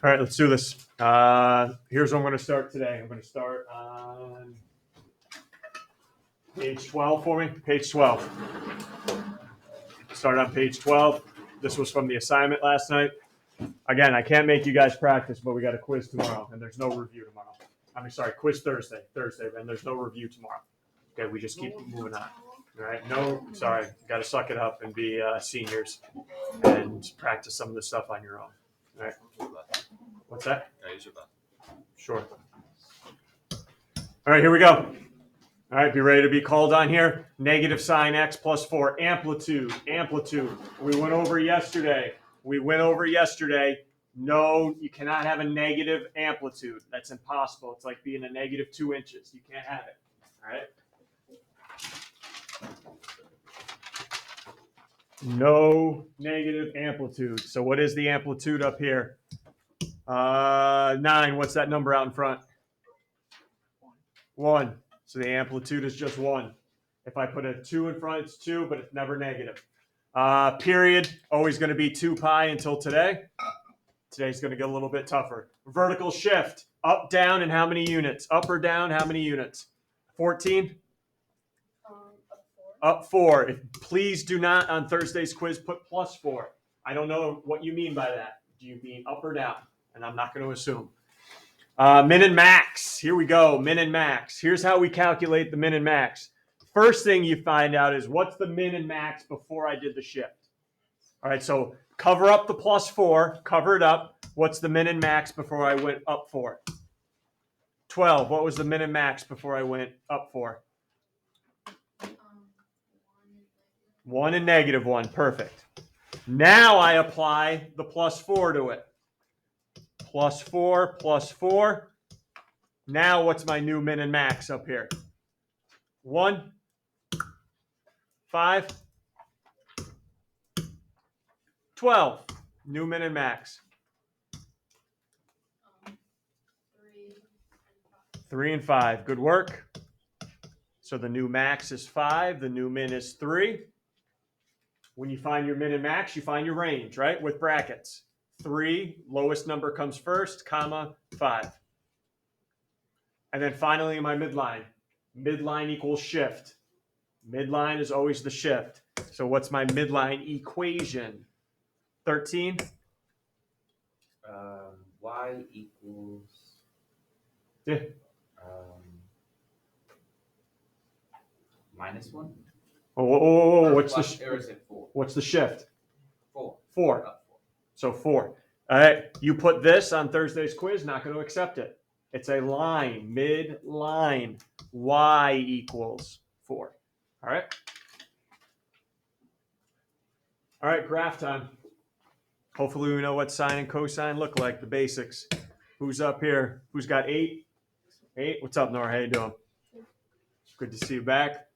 All right, let's do this. Here's where I'm going to start today. I'm going to start on page 12 for me. Page 12. Start on page 12. This was from the assignment last night. Again, I can't make you guys practice, but we got a quiz tomorrow, and there's no review tomorrow. Quiz Thursday, and there's no review tomorrow. Okay, we just keep moving on. All right, got to suck it up and be seniors and practice some of the stuff on your own. All right. What's that? Sure. All right, here we go. All right, be ready to be called on here. Negative sine x plus 4. Amplitude. We went over yesterday. No, you cannot have a negative amplitude. That's impossible. It's like being a negative 2 inches. You can't have it. All right? No negative amplitude. So what is the amplitude up here? 9. What's that number out in front? 1. So the amplitude is just 1. If I put a 2 in front, it's 2, but it's never negative. Period, always going to be 2 pi until today. Today's going to get a little bit tougher. Vertical shift, up, down, and how many units? Up or down, how many units? 14? Up 4. Please do not, on Thursday's quiz, put plus 4. I don't know what you mean by that. Do you mean up or down? And I'm not going to assume. Min and max. Here we go. Min and max. Here's how we calculate the min and max. First thing you find out is what's the min and max before I did the shift. All right, so cover up the plus 4. Cover it up. What's the min and max before I went up 4? 12. What was the min and max before I went up 4? 1 and negative 1. Perfect. Now I apply the plus 4 to it. Plus 4, plus 4. Now what's my new min and max up here? 1, 5, 12. New min and max. 3 and 5. Good work. So the new max is 5. The new min is 3. When you find your min and max, you find your range, right? With brackets. 3, lowest number comes first, comma, 5. And then finally my midline. Midline equals shift. Midline is always the shift. So what's my midline equation? 13? Y equals... Yeah. Minus 1? Oh, what's the shift? 4. What's the shift? 4. 4. So 4. All right, you put this on Thursday's quiz, not going to accept it. It's a line, midline. Y equals 4. All right? All right, graph time. Hopefully we know what sine and cosine look like, the basics. Who's up here? Who's got 8? 8? What's up, Nora? How you doing? Good to see you back.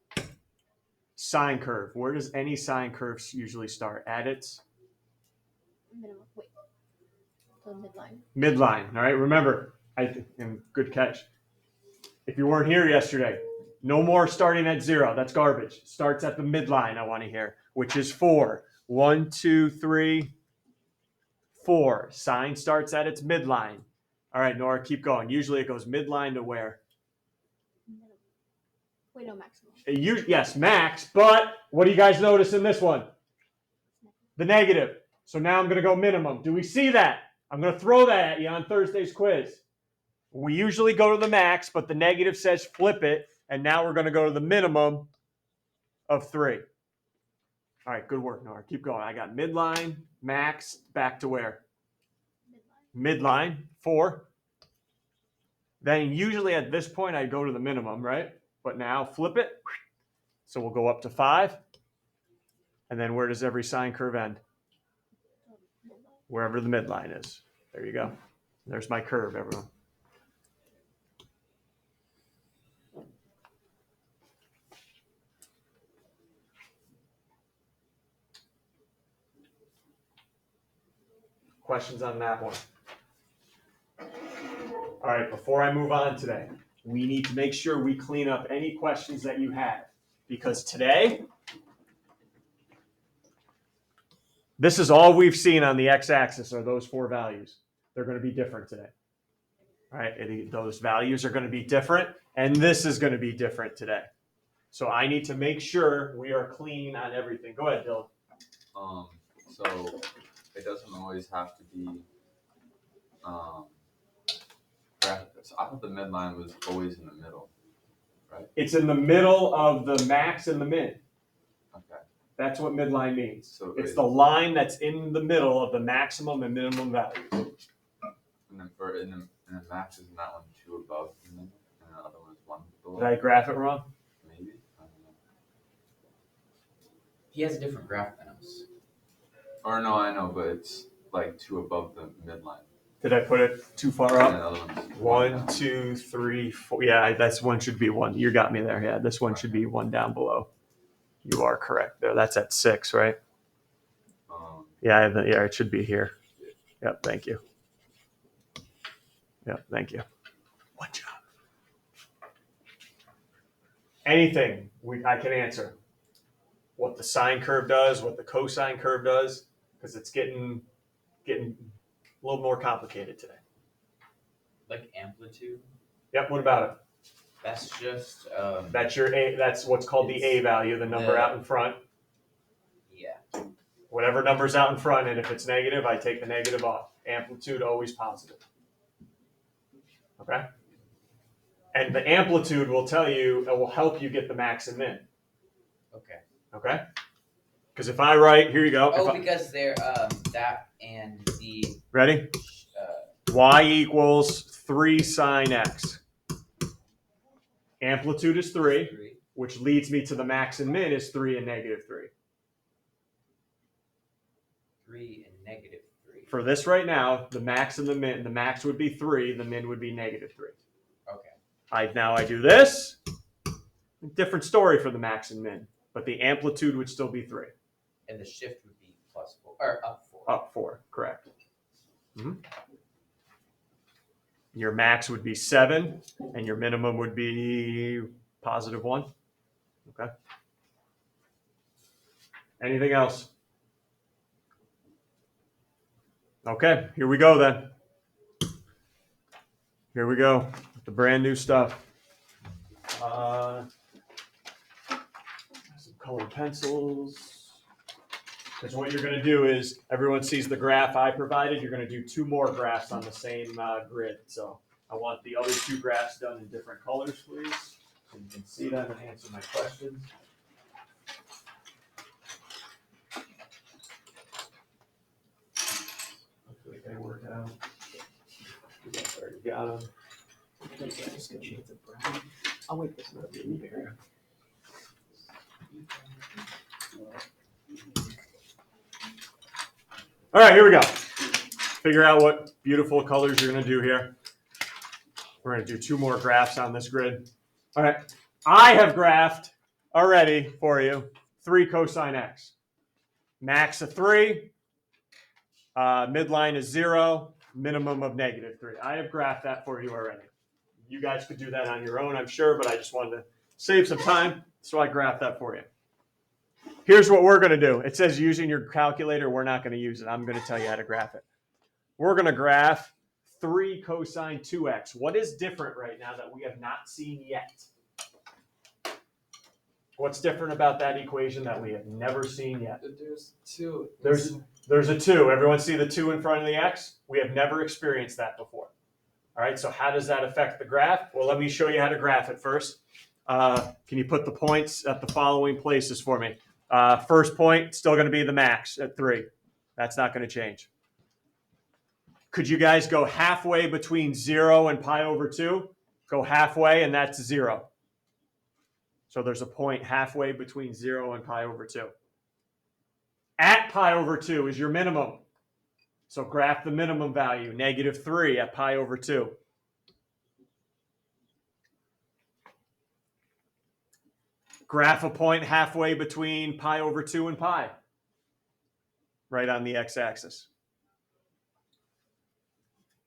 Sine curve. Where does any sine curve usually start? At its? Minimum. Wait. So midline. Midline. All right. Remember, and good catch. If you weren't here yesterday, no more starting at 0. That's garbage. Starts at the midline. I want to hear, which is 4. 1, 2, 3, 4. Sine starts at its midline. All right, Nora, keep going. Usually it goes midline to where? Minimum. Wait, no, maximum. Yes, max. But what do you guys notice in this one? The negative. So now I'm going to go minimum. Do we see that? I'm going to throw that at you on Thursday's quiz. We usually go to the max, but the negative says flip it. And now we're going to go to the minimum of 3. All right, good work, Nora. Keep going. I got midline, max, back to where? Midline, 4. Then usually at this point, I go to the minimum, right? But now flip it. So we'll go up to 5. And then where does every sine curve end? Wherever the midline is. There you go. There's my curve, everyone. Questions on that one? All right, before I move on today, we need to make sure we clean up any questions that you have. Because today, this is all we've seen on the x-axis are those 4 values. They're going to be different today. All right, those values are going to be different, and this is going to be different today. So I need to make sure we are clean on everything. Go ahead, Dylan. So it doesn't always have to be graphic. So I thought the midline was always in the middle, right? It's in the middle of the max and the min. Okay. That's what midline means. So it's the line that's in the middle of the maximum and minimum values. And then and the max is that one 2 above the min, and the other one is 1 below. Did I graph it wrong? Maybe. I don't know. He has a different graph than us. Or no, I know, but it's like 2 above the midline. Did I put it too far And up? the other one's 1, 2, 3, 4. Yeah, that's one should be 1. You got me there. Yeah, this one should be 1 down below. You are correct there. That's at 6, right? Yeah, it should be here. Yep, thank you. Yep, thank you. One job. Anything I can answer. What the sine curve does, what the cosine curve does, because it's getting a little more complicated today. Like amplitude. Yep. What about it? That's just. That's your A. That's what's called the A value, the number out in front. Yeah. Whatever number's out in front, and if it's negative, I take the negative off. Amplitude always positive. Okay. And the amplitude will tell you, it will help you get the max and min. Okay. Okay. Because if I write, here you go. Oh, because they're that and the. Ready? Y equals 3 sine x. Amplitude is 3, which leads me to the max and min is 3 and negative 3. 3 and negative 3. For this right now, the max and the min, the max would be 3, the min would be negative 3. Okay. Now I do this. Different story for the max and min, but the amplitude would still be 3. And the shift would be plus 4 or up 4. Up 4, correct. Mm-hmm. Your max would be 7, and your minimum would be positive 1. Okay. Anything else? Okay, here we go then. Here we go with the brand new stuff. Some colored pencils. Because what you're going to do is, everyone sees the graph I provided. You're going to do 2 more graphs on the same grid. So I want the other 2 graphs done in different colors, please. So you can see them and answer my questions. Hopefully they work out. You guys already got them. I'll wait this minute. Here. All right, here we go. Figure out what beautiful colors you're going to do here. We're going to do 2 more graphs on this grid. All right, I have graphed already for you 3 cosine x. Max of 3, midline is 0, minimum of negative 3. I have graphed that for you already. You guys could do that on your own, I'm sure, but I just wanted to save some time, so I graphed that for you. Here's what we're going to do. It says using your calculator. We're not going to use it. I'm going to tell you how to graph it. We're going to graph 3 cosine 2x. What is different right now that we have not seen yet? What's different about that equation that we have never seen yet? There's 2. There's a 2. Everyone see the 2 in front of the x? We have never experienced that before. All right, so how does that affect the graph? Well, let me show you how to graph it first. Can you put the points at the following places for me? First point, still going to be the max at 3. That's not going to change. Could you guys go halfway between 0 and pi over 2? Go halfway, and that's 0. So there's a point halfway between 0 and pi over 2. At pi over 2 is your minimum. So graph the minimum value, negative 3 at pi over 2. Graph a point halfway between pi over 2 and pi, right on the x-axis.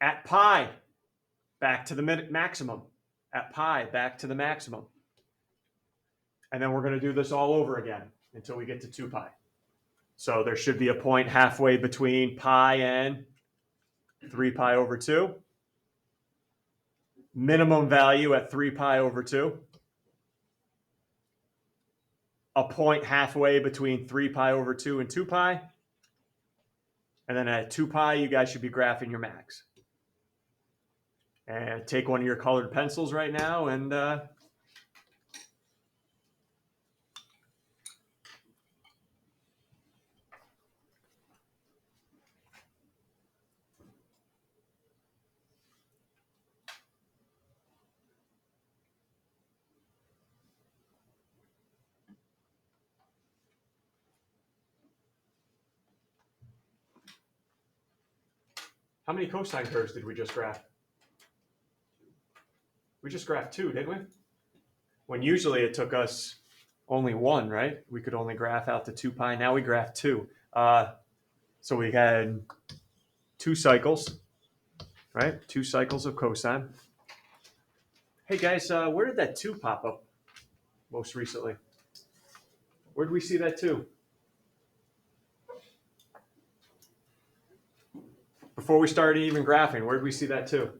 At pi, back to the maximum. At pi, back to the maximum. And then we're going to do this all over again until we get to 2 pi. So there should be a point halfway between pi and 3 pi over 2. Minimum value at 3 pi over 2. A point halfway between 3 pi over 2 and 2 pi. And then at 2 pi, you guys should be graphing your max. And take one of your colored pencils right now and how many cosine curves did we just graph? We just graphed 2, didn't we? When usually it took us only 1, right? We could only graph out to 2 pi. Now we graphed 2. So we had 2 cycles, right? 2 cycles of cosine. Hey guys, where did that 2 pop up most recently? Where did we see that 2? Before we started even graphing, where did we see that 2?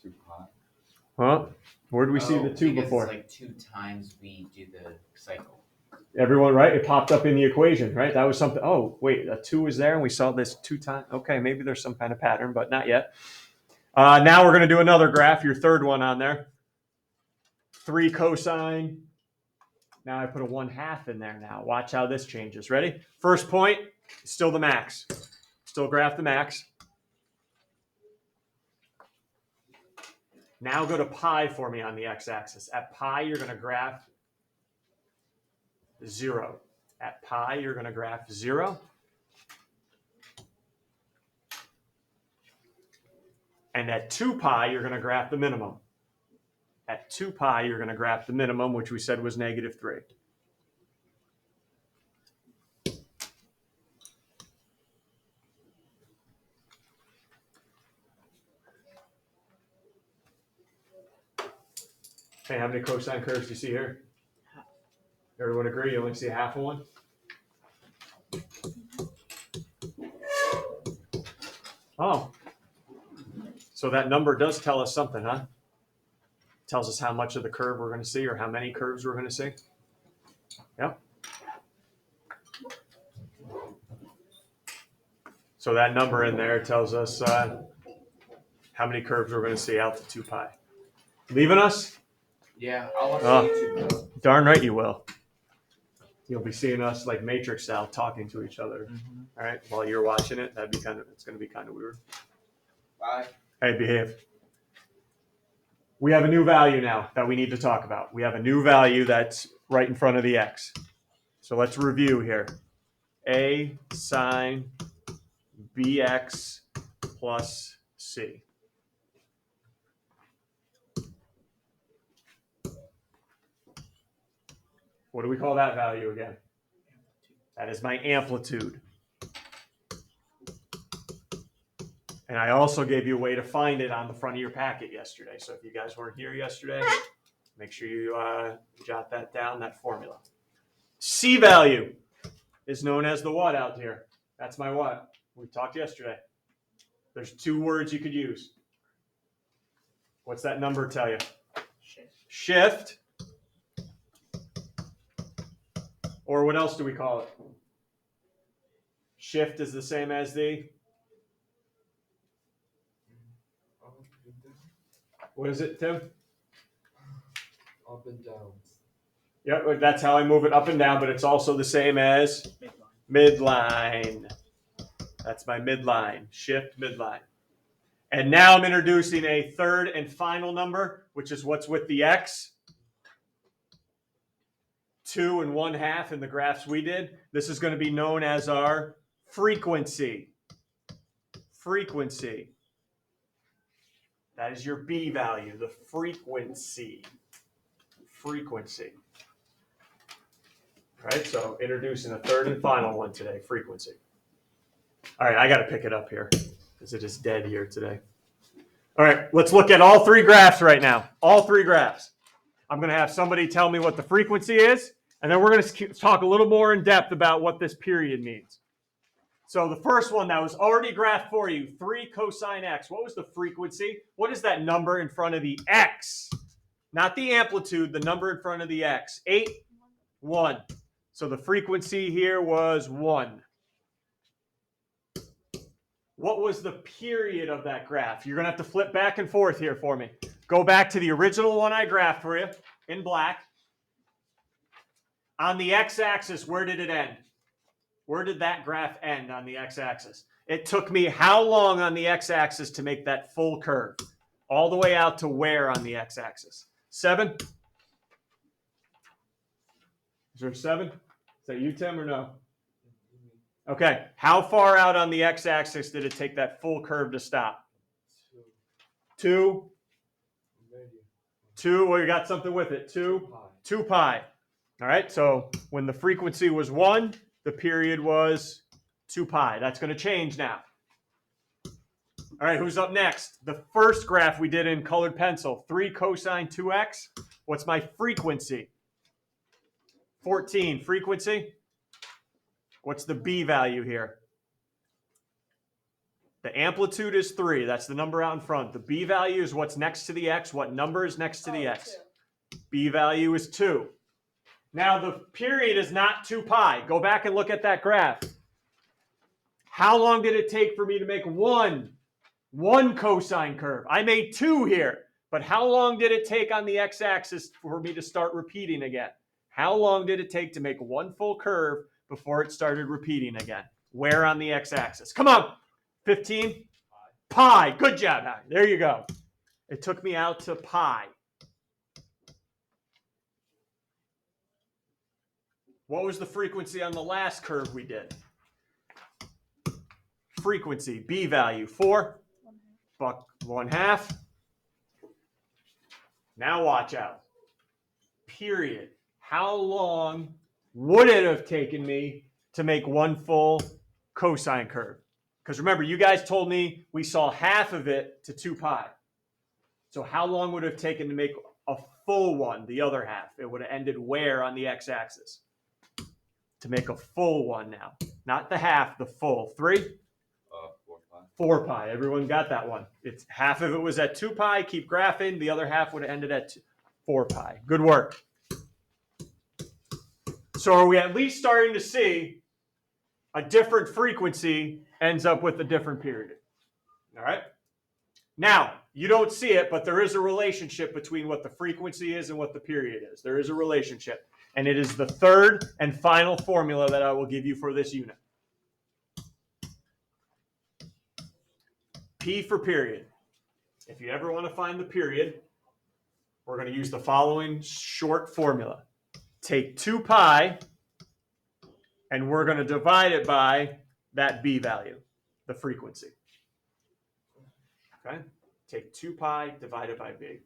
2 pi. Huh? Where did we see the 2 because before? It's like 2 times we do the cycle. Everyone, right? It popped up in the equation, right? That was something. Oh, wait, a 2 was there and we saw this 2 times. Okay, maybe there's some kind of pattern, but not yet. Now we're going to do another graph, your third one on there. 3 cosine. Now I put a 1/2 in there now. Watch how this changes. Ready? First point, still the max. Still graph the max. Now go to pi for me on the x-axis. At pi, you're going to graph 0. At pi, you're going to graph 0. And at 2 pi, you're going to graph the minimum. At 2 pi, you're going to graph the minimum, which we said was -3. Hey, how many cosine curves do you see here? Everyone agree? You only see half of one? Oh. So that number does tell us something, huh? Tells us how much of the curve we're going to see or how many curves we're going to see. Yep. So that number in there tells us how many curves we're going to see out to 2 pi. Leaving us? Yeah, I'll watch Oh. YouTube though. Darn right you will. You'll be seeing us like Matrix style talking to each other. All right, while you're watching it, it's going to be kind of weird. Bye. Hey, behave. We have a new value now that we need to talk about. We have a new value that's right in front of the x. So let's review here. A sine bx plus c. What do we call that value again? That is my amplitude. And I also gave you a way to find it on the front of your packet yesterday. So if you guys weren't here yesterday, make sure you jot that down, that formula. C value is known as the what out here? That's my what? We talked yesterday. There's 2 words you could use. What's that number tell you? Shift. Or what else do we call it? Shift is the same as the... What is it, Tim? Up and down. Yep, that's how I move it up and down, but it's also the same as midline. That's my midline. Shift midline. And now I'm introducing a third and final number, which is what's with the x. 2 and 1/2 in the graphs we did. This is going to be known as our frequency. Frequency. That is your B value, the frequency. Frequency. All right, so introducing a third and final one today, frequency. All right, I got to pick it up here because it is dead here today. All right, let's look at all 3 graphs right now. All 3 graphs. I'm going to have somebody tell me what the frequency is, and then we're going to talk a little more in depth about what this period means. So the first one that was already graphed for you, 3 cosine x. What was the frequency? What is that number in front of the x? Not the amplitude, the number in front of the x. 8, 1. So the frequency here was 1. What was the period of that graph? You're going to have to flip back and forth here for me. Go back to the original one I graphed for you in black. On the x-axis, where did it end? Where did that graph end on the x-axis? It took me how long on the x-axis to make that full curve? All the way out to where on the x-axis? 7? Is there 7? Is that you, Tim, or no? Okay. How far out on the x-axis did it take that full curve to stop? 2? 2? Well, you got something with it. 2? 2 pi. All right. So when the frequency was 1, the period was 2 pi. That's going to change now. All right, who's up next? The first graph we did in colored pencil, 3 cosine 2x. What's my frequency? 14. Frequency? What's the b value here? The amplitude is 3. That's the number out in front. The b value is what's next to the x. What number is next to the x? 2. B value is 2. Now, the period is not 2 pi. Go back and look at that graph. How long did it take for me to make one cosine curve? I made 2 here, but how long did it take on the x-axis for me to start repeating again? How long did it take to make one full curve before it started repeating again? Where on the x-axis? Come on. 15? Pi. Good job. There you go. It took me out to pi. What was the frequency on the last curve we did? Frequency, b value, 4, buck 1/2. Now watch out. Period. How long would it have taken me to make one full cosine curve? Because remember, you guys told me we saw half of it to 2 pi. So how long would it have taken to make a full one, the other half? It would have ended where on the x-axis? To make a full one now. Not the half, the full. 3? 4 pi. 4 pi. Everyone got that one. It's half of it was at 2 pi. Keep graphing. The other half would have ended at 4 pi. Good work. So are we at least starting to see a different frequency ends up with a different period? All right. Now, you don't see it, but there is a relationship between what the frequency is and what the period is. There is a relationship. And it is the third and final formula that I will give you for this unit. P for period. If you ever want to find the period, we're going to use the following short formula. Take 2 pi, and we're going to divide it by that b value, the frequency. Okay? Take 2 pi divided by b.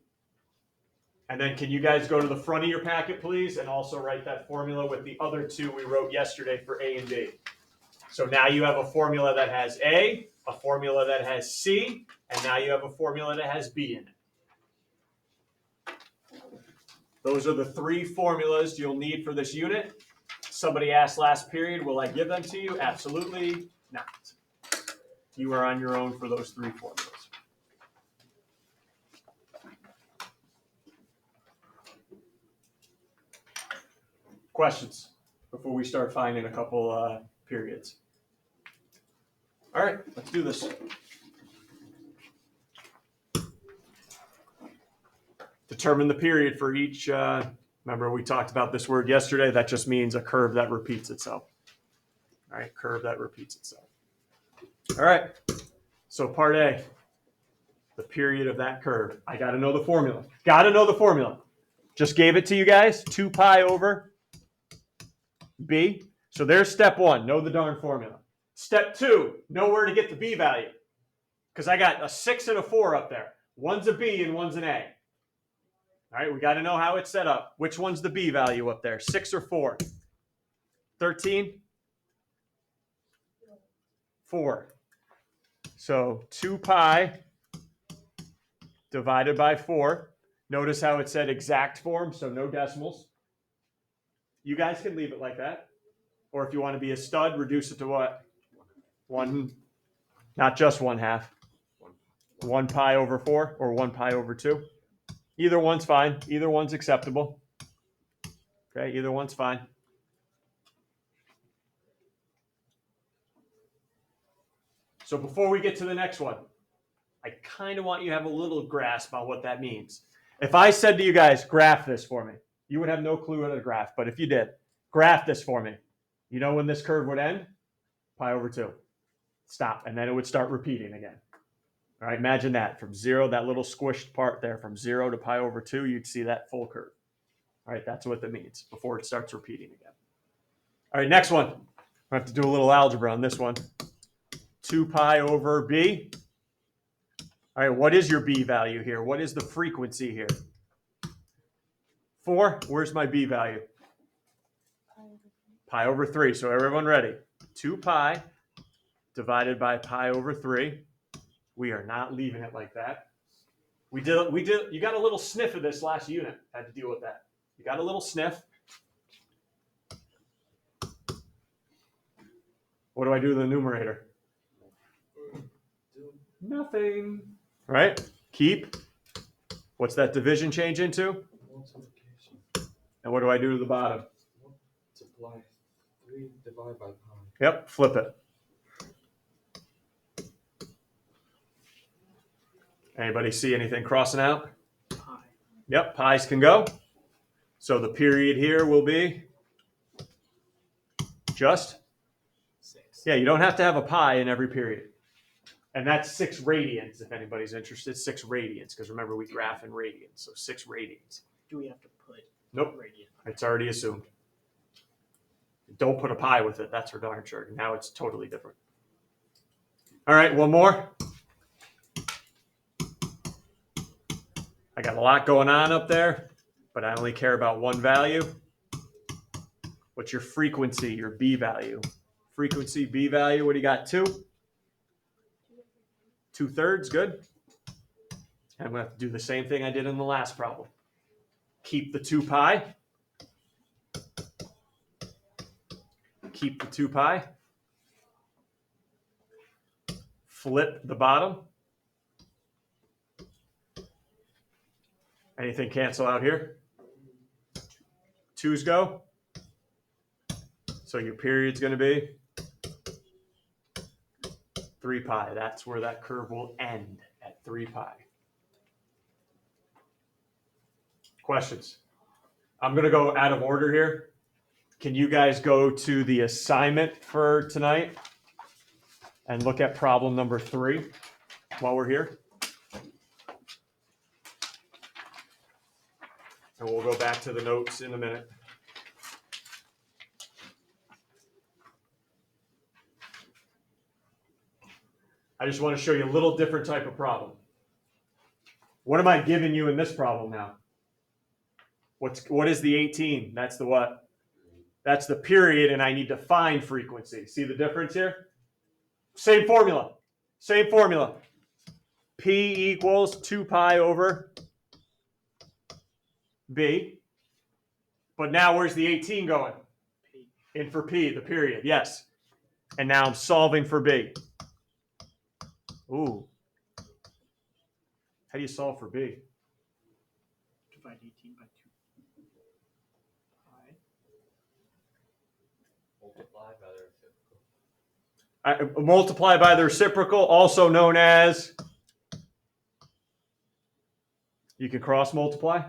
And then can you guys go to the front of your packet, please, and also write that formula with the other 2 we wrote yesterday for A and B. So now you have a formula that has A, a formula that has C, and now you have a formula that has B in it. Those are the 3 formulas you'll need for this unit. Somebody asked last period, will I give them to you? Absolutely not. You are on your own for those 3 formulas. Questions before we start finding a couple periods? All right, let's do this. Determine the period for each. Remember, we talked about this word yesterday. That just means a curve that repeats itself. All right, curve that repeats itself. All right, so part A, the period of that curve. I got to know the formula. Got to know the formula. Just gave it to you guys, 2 pi over b. So there's step 1, know the darn formula. Step 2, know where to get the b value. Because I got a 6 and a 4 up there. One's a b and one's an a. All right, we got to know how it's set up. Which one's the b value up there, 6 or 4? 13? 4. So 2 pi divided by 4. Notice how it said exact form, so no decimals. You guys can leave it like that. Or if you want to be a stud, reduce it to what? 1, not just 1/2. 1 pi over 4 or 1 pi over 2. Either one's fine. Either one's acceptable. Okay, either one's fine. So before we get to the next one, I kind of want you to have a little grasp on what that means. If I said to you guys, graph this for me, you would have no clue what to graph. But if you did, graph this for me. You know when this curve would end? Pi over 2. Stop. And then it would start repeating again. All right, imagine that. From 0, that little squished part there, from 0 to pi over 2, you'd see that full curve. All right, that's what that means before it starts repeating again. All right, next one. I have to do a little algebra on this one. 2 pi over b. All right, what is your b value here? What is the frequency here? 4. Where's my b value? Pi over 3. So everyone ready? 2 pi divided by pi over 3. We are not leaving it like that. We did. You got a little sniff of this last unit. Had to deal with that. You got a little sniff. What do I do to the numerator? Nothing. Right? Keep. What's that division change into? Multiplication. And what do I do to the bottom? Multiply 3 divided by pi. Yep, flip it. Anybody see anything crossing out? Pi. Yep, pi's can go. So the period here will be just? 6. Yeah, you don't have to have a pi in every period. And that's 6 radians, if anybody's interested. 6 radians, because remember, we graph in radians. So 6 radians. Do we have to put Nope. radian? It's already assumed. Don't put a pi with it. That's for darn sure. Now it's totally different. All right, one more. I got a lot going on up there, but I only care about one value. What's your frequency, your b value? Frequency, b value, what do you got? 2? 2/3, good. And I'm going to have to do the same thing I did in the last problem. Keep the 2 pi. Keep the 2 pi. Flip the bottom. Anything cancel out here? 2's go. So your period's going to be 3 pi. That's where that curve will end, at 3 pi. Questions? I'm going to go out of order here. Can you guys go to the assignment for tonight and look at problem number 3 while we're here? And we'll go back to the notes in a minute. I just want to show you a little different type of problem. What am I giving you in this problem now? What is the 18? That's the what? That's the period, and I need to find frequency. See the difference here? Same formula. Same formula. P equals 2 pi over B. But now where's the 18 going? P. In for P, the period, yes. And now I'm solving for B. Ooh. How do you solve for B? Divide 18 by 2. Pi. Multiply by the reciprocal. Multiply by the reciprocal, also known as, you can cross multiply,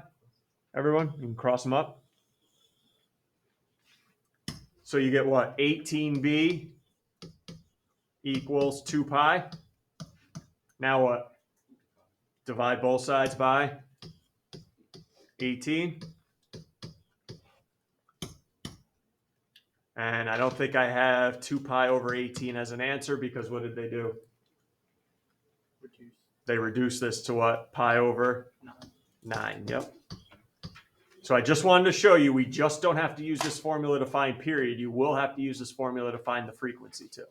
everyone? You can cross them up. So you get what? 18b equals 2 pi. Now what? Divide both sides by 18. And I don't think I have 2 pi over 18 as an answer, because what did they do? Reduce. They reduced this to what? Pi over 9. Yep. So I just wanted to show you, we just don't have to use this formula to find period. You will have to use this formula to find the frequency too.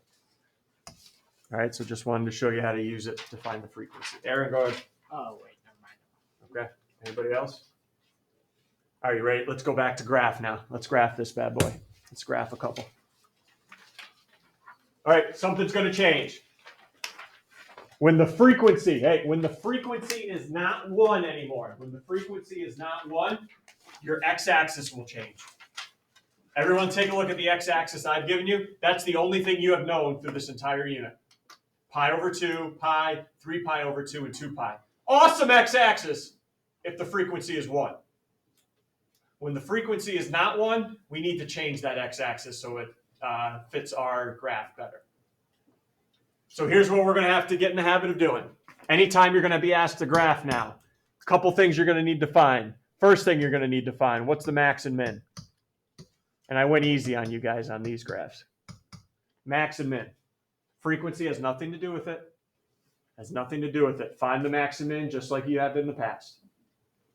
All right, so just wanted to show you how to use it to find the frequency. Aaron, go ahead. Oh, wait, never mind. Okay. Anybody else? Are you ready? Let's go back to graph now. Let's graph this bad boy. Let's graph a couple. All right, something's going to change. When the frequency is not 1 anymore, your x-axis will change. Everyone take a look at the x-axis I've given you. That's the only thing you have known through this entire unit. Pi over 2, pi, 3 pi over 2, and 2 pi. Awesome x-axis if the frequency is 1. When the frequency is not 1, we need to change that x-axis so it fits our graph better. So here's what we're going to have to get in the habit of doing. Anytime you're going to be asked to graph now, a couple things you're going to need to find. First thing you're going to need to find, what's the max and min? And I went easy on you guys on these graphs. Max and min. Frequency has nothing to do with it. Find the max and min just like you have in the past.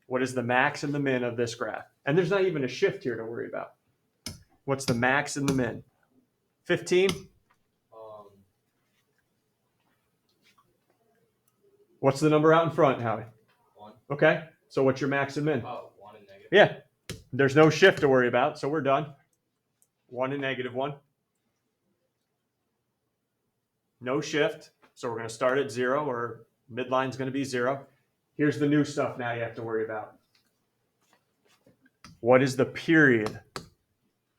What is the max and the min of this graph? And there's not even a shift here to worry about. What's the max and the min? 15? What's the number out in front, Howie? 1. Okay, so what's your max and min? 1 and negative. Yeah, there's no shift to worry about, so we're done. 1 and negative 1. No shift, so we're going to start at 0, or midline's going to be 0. Here's the new stuff now you have to worry about. What is the period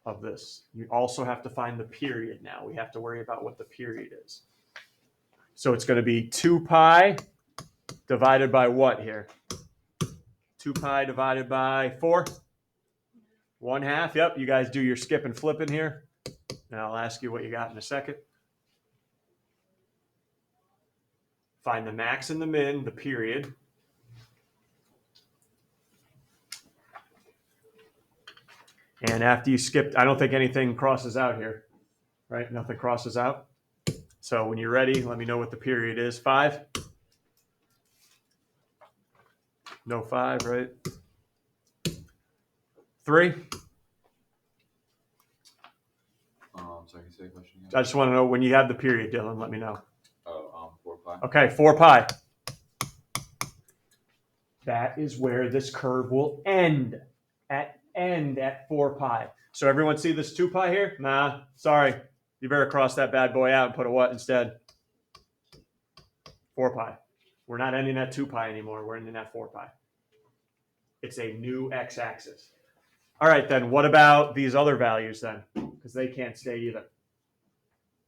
of this? You also have to find the period now. We have to worry about what the period is. So it's going to be 2 pi divided by what here? 2 pi divided by 4? 1/2. Yep, you guys do your skip and flipping here. And I'll ask you what you got in a second. Find the max and the min, the period. And after you skipped, I don't think anything crosses out here, right? Nothing crosses out. So when you're ready, let me know what the period is. 5? No 5, right? 3? Sorry, can you say the question again? I just want to know when you have the period, Dylan, let me know. 4 pi. Okay, 4 pi. That is where this curve will end. At 4 pi. So everyone see this 2 pi here? Nah, sorry. You better cross that bad boy out and put a what instead? 4 pi. We're not ending at 2 pi anymore. We're ending at 4 pi. It's a new x-axis. All right, then what about these other values then? Because they can't stay either.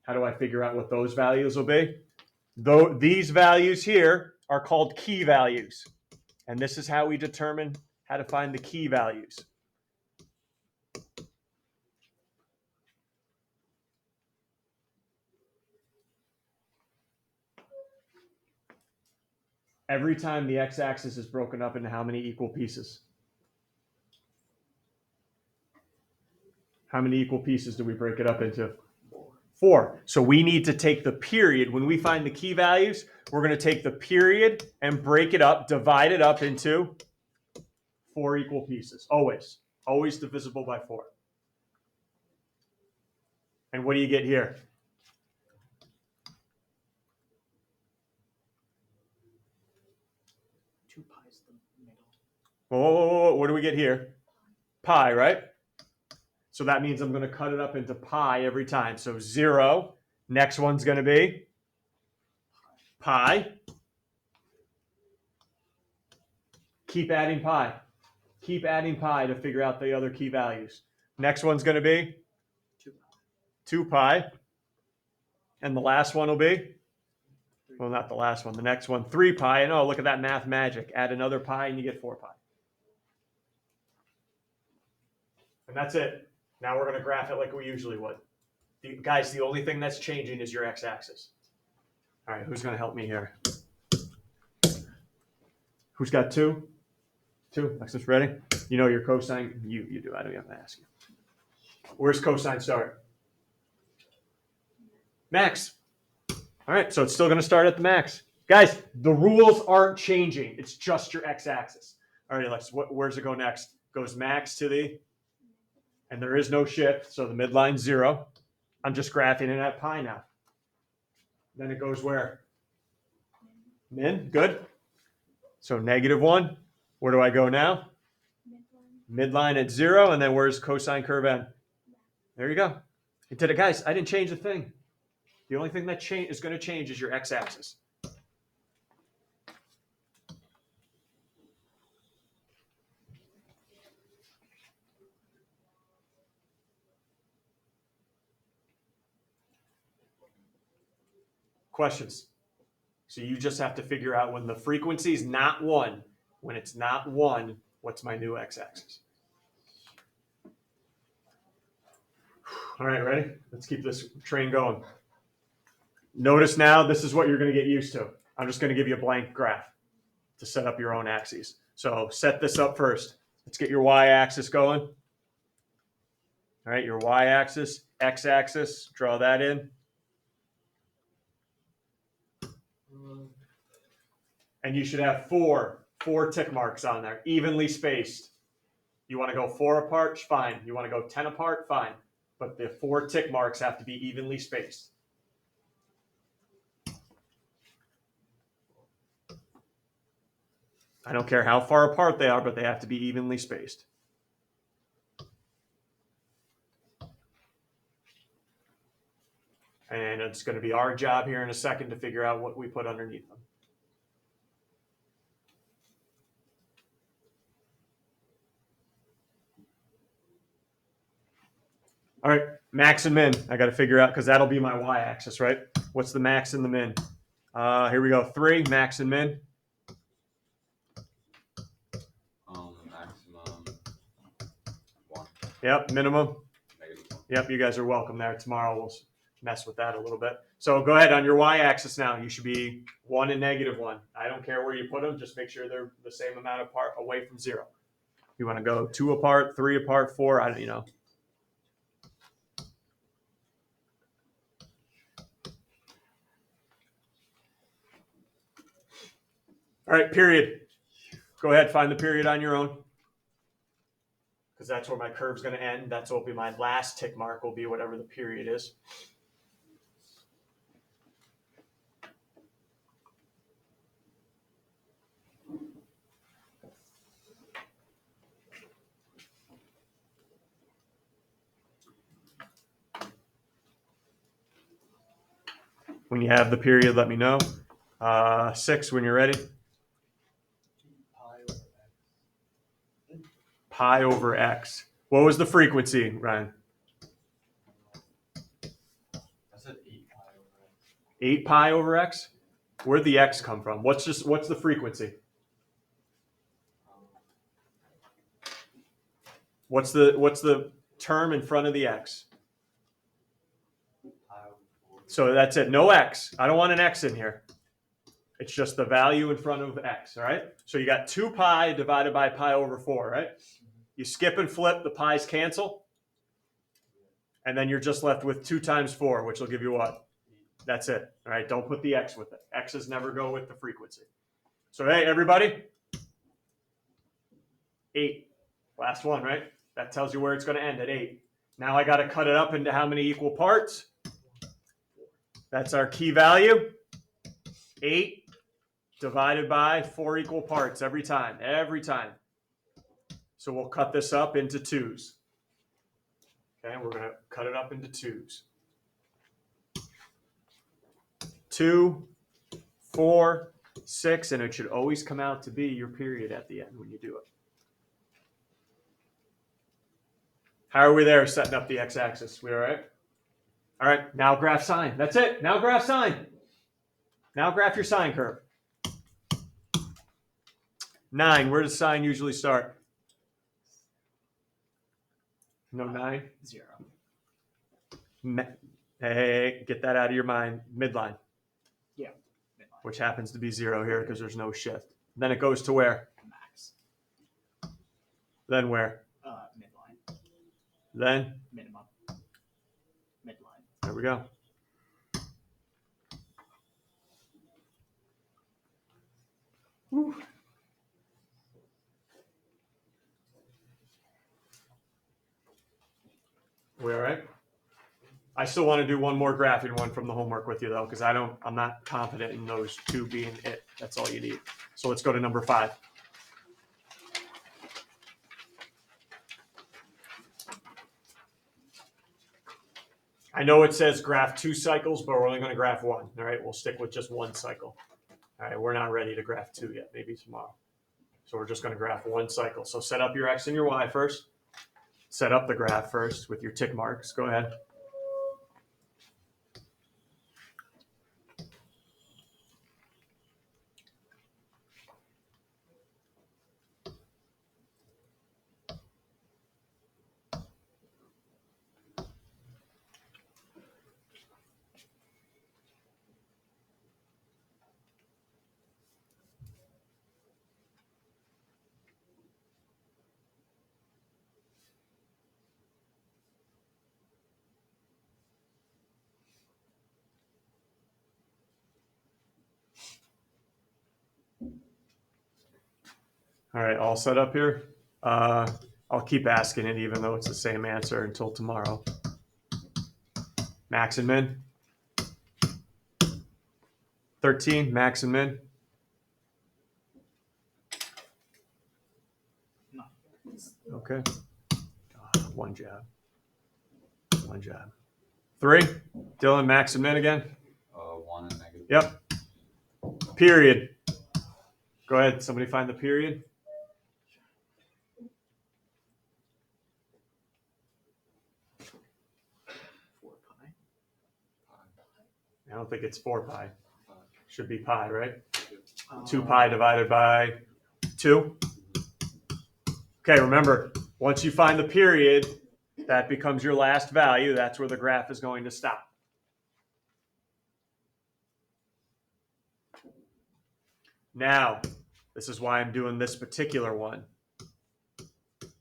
How do I figure out what those values will be? These values here are called key values. And this is how we determine how to find the key values. Every time the x-axis is broken up into how many equal pieces? How many equal pieces do we break it up into? 4. So we need to take the period. When we find the key values, we're going to take the period and break it up, divide it up into 4 equal pieces. Always. Always divisible by 4. And what do you get here? Two pi's the middle. Whoa, what do we get here? Pi, right? So that means I'm going to cut it up into pi every time. So 0. Next one's going to be pi. Keep adding pi. Keep adding pi to figure out the other key values. Next one's going to be 2 pi. And the last one will be, well, not the last one, the next one, 3 pi. And oh, look at that math magic. Add another pi and you get 4 pi. And that's it. Now we're going to graph it like we usually would. Guys, the only thing that's changing is your x-axis. All right, who's going to help me here? Who's got 2? 2. Alexis, ready? You know your cosine? You do. I don't have to ask you. Where's cosine start? Max. All right, so it's still going to start at the max. Guys, the rules aren't changing. It's just your x-axis. All right, Alexis, where's it go next? Goes max to the... And there is no shift, so the midline's 0. I'm just graphing it at pi now. Then it goes where? Min, good. So -1. Where do I go now? Midline at 0, and then where's cosine curve end? There you go. I did it, guys. I didn't change a thing. The only thing that is going to change is your x-axis. Questions? So you just have to figure out when the frequency is not 1. When it's not 1, what's my new x-axis? All right, ready? Let's keep this train going. Notice now, this is what you're going to get used to. I'm just going to give you a blank graph to set up your own axes. So set this up first. Let's get your y-axis going. All right, your y-axis, x-axis, draw that in. And you should have four tick marks on there, evenly spaced. You want to go 4 apart, fine. You want to go 10 apart, fine. But the 4 tick marks have to be evenly spaced. I don't care how far apart they are, but they have to be evenly spaced. And it's going to be our job here in a second to figure out what we put underneath them. All right, max and min. I got to figure out because that'll be my y-axis, right? What's the max and the min? Here we go. 3, max and min. Maximum 1. Yep, minimum. -1. Yep, you guys are welcome there. Tomorrow we'll mess with that a little bit. So go ahead on your y-axis now. You should be 1 and -1. I don't care where you put them. Just make sure they're the same amount apart away from 0. You want to go 2 apart, 3 apart, 4. I don't, you know. All right, period. Go ahead, find the period on your own. Because that's where my curve's going to end. That's what will be my last tick mark, will be whatever the period is. When you have the period, let me know. 6 when you're ready. Pi over x. What was the frequency, Ryan? I said 8 pi over x. 8 pi over x? Where'd the x come from? What's the frequency? What's the term in front of the x? Pi over 4. So that's it. No x. I don't want an x in here. It's just the value in front of x, all right? So you got 2 pi divided by pi over 4, right? You skip and flip, the pi's cancel. And then you're just left with 2 times 4, which will give you what? That's it, all right? Don't put the x with it. X's never go with the frequency. So, hey, everybody. 8. Last one, right? That tells you where it's going to end at 8. Now I got to cut it up into how many equal parts? That's our key value. 8 divided by 4 equal parts every time. So we'll cut this up into 2s. Okay, we're going to cut it up into 2s. 2, 4, 6, and it should always come out to be your period at the end when you do it. How are we there setting up the x-axis? We all right? All right, now graph sine. That's it. Now graph sine. Now graph your sine curve. 9, where does sine usually start? No 9? 0. Hey, get that out of your mind. Midline. Yeah. Midline. Which happens to be 0 here because there's no shift. Then it goes to where? Max. Then where? Midline. Then? Minimum. Midline. There we go. Whew. We all right? I still want to do one more graphing one from the homework with you though, because I'm not confident in those 2 being it. That's all you need. So let's go to number 5. I know it says graph 2 cycles, but we're only going to graph 1. All right, we'll stick with just 1 cycle. All right, we're not ready to graph 2 yet, maybe tomorrow. So we're just going to graph 1 cycle. So set up your X and your Y first. Set up the graph first with your tick marks. Go ahead. All right, all set up here. I'll keep asking it even though it's the same answer until tomorrow. Max and min. 13, max and min. No. Okay. One jab. One jab. 3. Dylan, max and min again. 1 and negative. Yep. Period. Go ahead. Somebody find the period. I don't think it's 4 pi. Should be pi, right? 2 pi divided by 2. Okay, remember, once you find the period, that becomes your last value. That's where the graph is going to stop. Now, this is why I'm doing this particular one.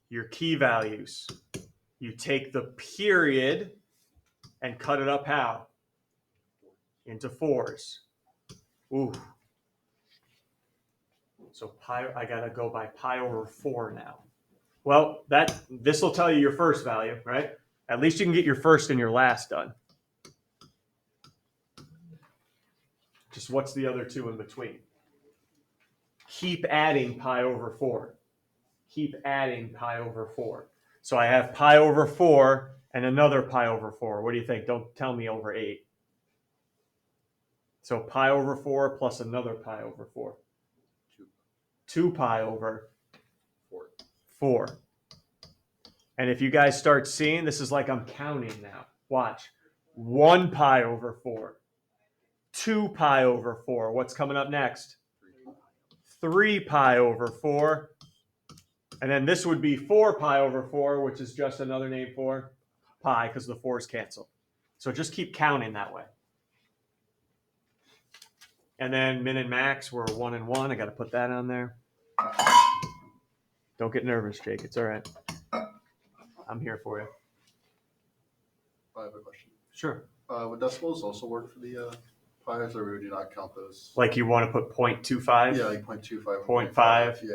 Your key values. You take the period and cut it up how? Into 4s. Ooh. So pi, I gotta go by pi over 4 now. Well, this will tell you your first value, right? At least you can get your first and your last done. Just what's the other 2 in between? Keep adding pi over 4. Keep adding pi over 4. So I have pi over 4 and another pi over 4. What do you think? Don't tell me over 8. So pi over 4 plus another pi over 4. 2 pi over 4. And if you guys start seeing, this is like I'm counting now. Watch. 1 pi over 4. 2 pi over 4. What's coming up next? 3 pi over 4. And then this would be 4 pi over 4, which is just another name for pi because the 4's cancel. So just keep counting that way. And then min and max were 1 and 1. I got to put that on there. Don't get nervous, Jake. It's all right. I'm here for you. I have a question. Sure. Would decimals also work for the pies, or would you not count those? Like you want to put 0.25? Yeah, like 0.25. 0.5. Yeah.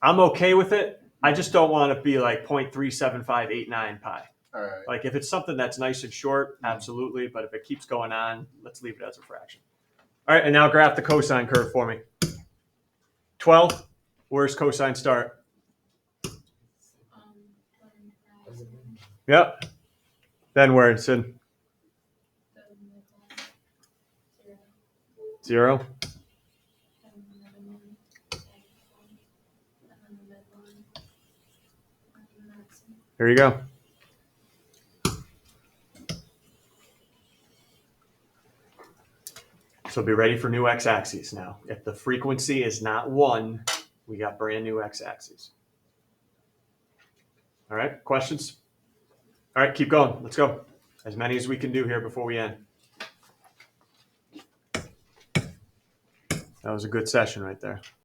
I'm okay with it. I just don't want to be like 0.37589 pi. All right. Like if it's something that's nice and short, absolutely. But if it keeps going on, let's leave it as a fraction. All right, and now graph the cosine curve for me. 12, where's cosine start? Yep. Then where it's in? 0. Here you go. So be ready for new x-axis now. If the frequency is not 1, we got brand new x-axis. All right, questions? All right, keep going. Let's go. As many as we can do here before we end. That was a good session right there.